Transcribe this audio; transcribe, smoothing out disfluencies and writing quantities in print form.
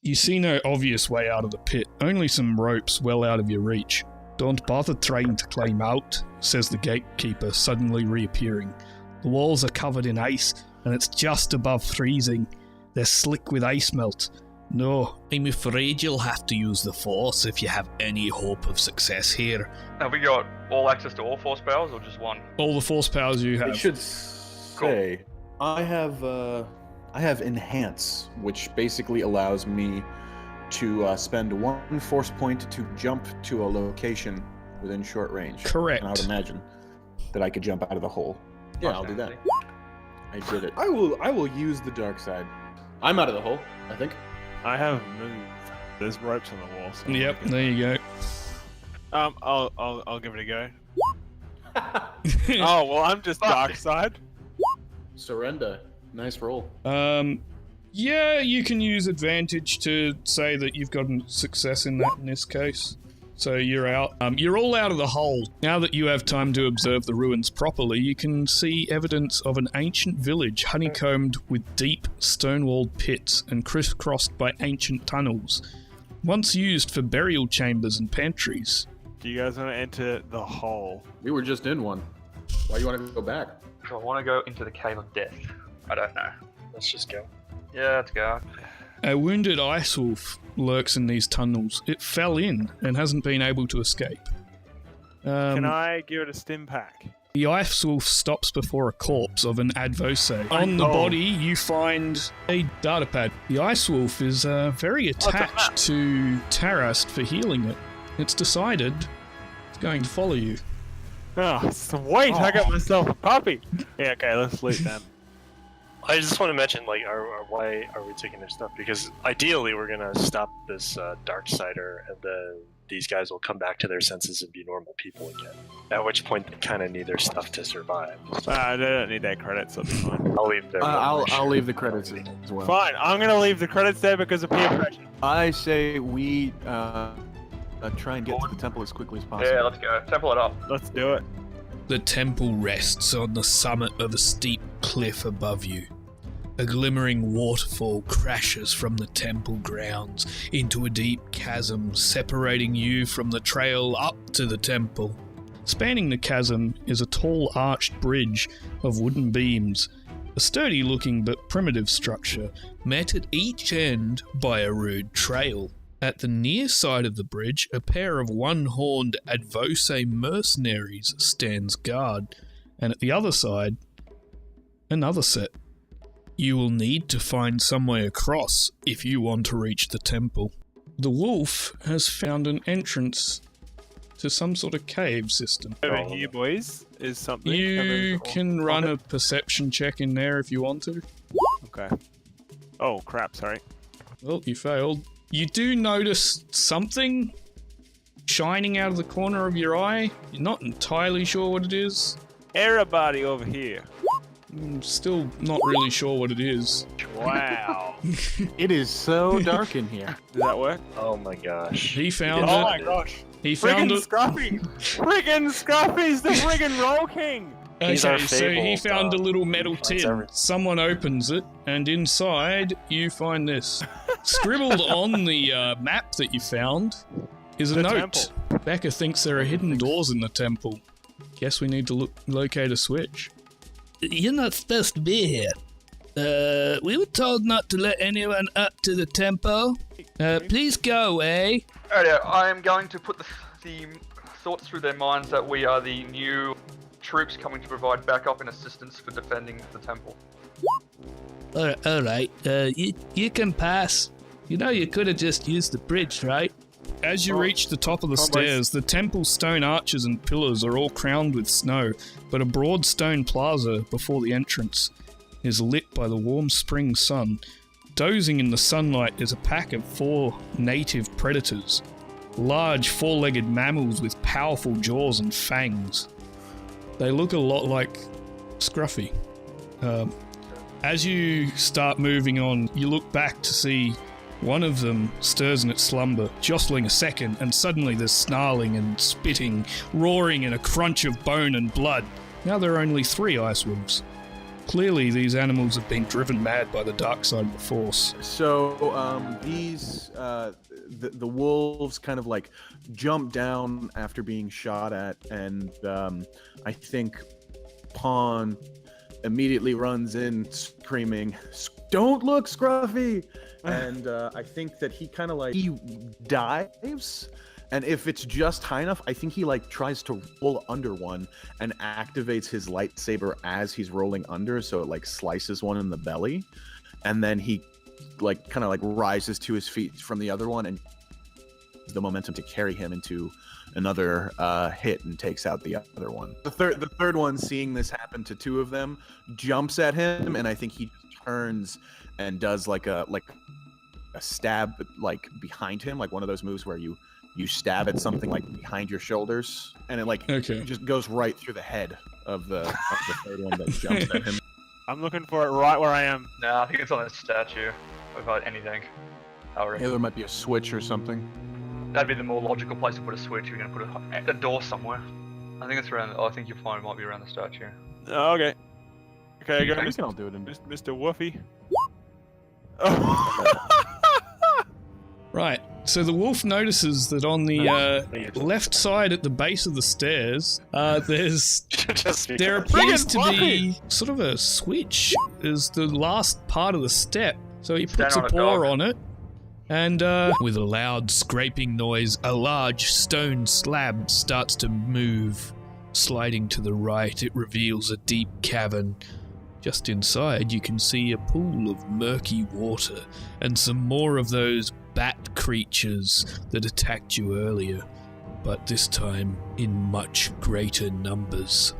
You see no obvious way out of the pit, only some ropes well out of your reach. Don't bother trying to climb out, says the gatekeeper, suddenly reappearing. The walls are covered in ice, and it's just above freezing. They're slick with ice melt. No, I'm afraid you'll have to use the Force if you have any hope of success here. Have we got all access to all Force powers or just one? All the Force powers you have. It should say, I have Enhance, which basically allows me to spend 1 Force point to jump to a location within short range. Correct. And I would imagine that I could jump out of the hole. Yeah, I'll do that. I did it. I will use the dark side. I'm out of the hole, I think. I have moved. There's ropes on the wall. So Yep, there you go. I'll give it a go. Oh well, I'm just dark side. Surrender. Nice roll. Yeah, you can use advantage to say that you've gotten success in that in this case. So you're out. You're all out of the hole. Now that you have time to observe the ruins properly, you can see evidence of an ancient village honeycombed with deep, stone-walled pits and crisscrossed by ancient tunnels, once used for burial chambers and pantries. Do you guys want to enter the hole? We were just in one. Why do you want to go back? I want to go into the Cave of Death. I don't know. Let's just go. Yeah, let's go. A wounded ice wolf lurks in these tunnels. It fell in and hasn't been able to escape. Can I give it a stim pack? The ice wolf stops before a corpse of an advocee. On the body, you find a data pad. The ice wolf is very attached to Tarast for healing it. It's decided it's going to follow you. Oh, sweet! I got myself a puppy. Yeah, okay, let's leave then. I just want to mention, like, why are we taking their stuff? Because ideally, we're gonna stop this Darksider, and then these guys will come back to their senses and be normal people again. At which point, they kind of need their stuff to survive. They don't need their credits. So that's fine. I'll leave their. I'll leave the credits as well. Fine, I'm gonna leave the credits there because of peer pressure. I say we try and get to the temple as quickly as possible. Yeah, let's go. Temple it up. Let's do it. The temple rests on the summit of a steep cliff above you. A glimmering waterfall crashes from the temple grounds into a deep chasm separating you from the trail up to the temple. Spanning the chasm is a tall arched bridge of wooden beams, a sturdy-looking but primitive structure, met at each end by a rude trail. At the near side of the bridge, a pair of one-horned Advocee mercenaries stands guard, and at the other side, another set. You will need to find some way across if you want to reach the temple. The wolf has found an entrance to some sort of cave system. Over here, boys, is something. You can run a perception check in there if you want to. Okay. Oh, crap, sorry. Well, you failed. You do notice something shining out of the corner of your eye. You're not entirely sure what it is. Everybody over here. I'm still not really sure what it is. Wow. It is so dark in here. Does that work? Oh my gosh. He found Oh it. my gosh. He found Friggin' it. Scruffy! Friggin' Scruffy's the friggin' Roll King! He's Okay, our so he Fable found a dog. little He metal finds tin. everything. Someone opens it, and inside you find this. Scribbled on the map that you found is a The note. temple. Becca thinks there are hidden doors in the temple. Guess we need to locate a switch. You're not supposed to be here. We were told not to let anyone up to the temple. Please go away. Alright, I am going to put the thoughts through their minds that we are the new troops coming to provide backup and assistance for defending the temple. All right. You can pass. You know you could have just used the bridge, right? As you reach the top of the stairs, the temple's stone arches and pillars are all crowned with snow, but a broad stone plaza before the entrance is lit by the warm spring sun. Dozing in the sunlight is a pack of 4 native predators, large 4-legged mammals with powerful jaws and fangs. They look a lot like Scruffy. As you start moving on, you look back to see one of them stirs in its slumber, jostling a second, and suddenly there's snarling and spitting, roaring, and a crunch of bone and blood. Now there are only 3 ice wolves. Clearly, these animals have been driven mad by the dark side of the Force. So these the wolves kind of like jump down after being shot at, and I think Pawn immediately runs in screaming, "Don't look, Scruffy!" And I think that he kind of like he dives. And if it's just high enough, I think he like tries to roll under one and activates his lightsaber as he's rolling under, so it like slices one in the belly, and then he like kind of like rises to his feet from the other one and the momentum to carry him into another hit and takes out the other one. The third one, seeing this happen to two of them, jumps at him, and I think he turns and does like a stab like behind him, like one of those moves where you stab at something like behind your shoulders, and it like just goes right through the head of the third one that jumps at him. I'm looking for it right where I am. Nah, I think it's on that statue. About anything. Yeah, there might be a switch or something. That'd be the more logical place to put a switch. You're gonna put a door somewhere. I think it's around. I think you'll find it might be around the statue. Oh, okay. Okay, go, I can all do it in Mr. Woofy. Right, so the wolf notices that on the left side at the base of the stairs, there appears to be sort of a switch as the last part of the step. So he puts a paw on it, and with a loud scraping noise, a large stone slab starts to move. Sliding to the right, it reveals a deep cavern. Just inside, you can see a pool of murky water and some more of those bat creatures that attacked you earlier, but this time in much greater numbers.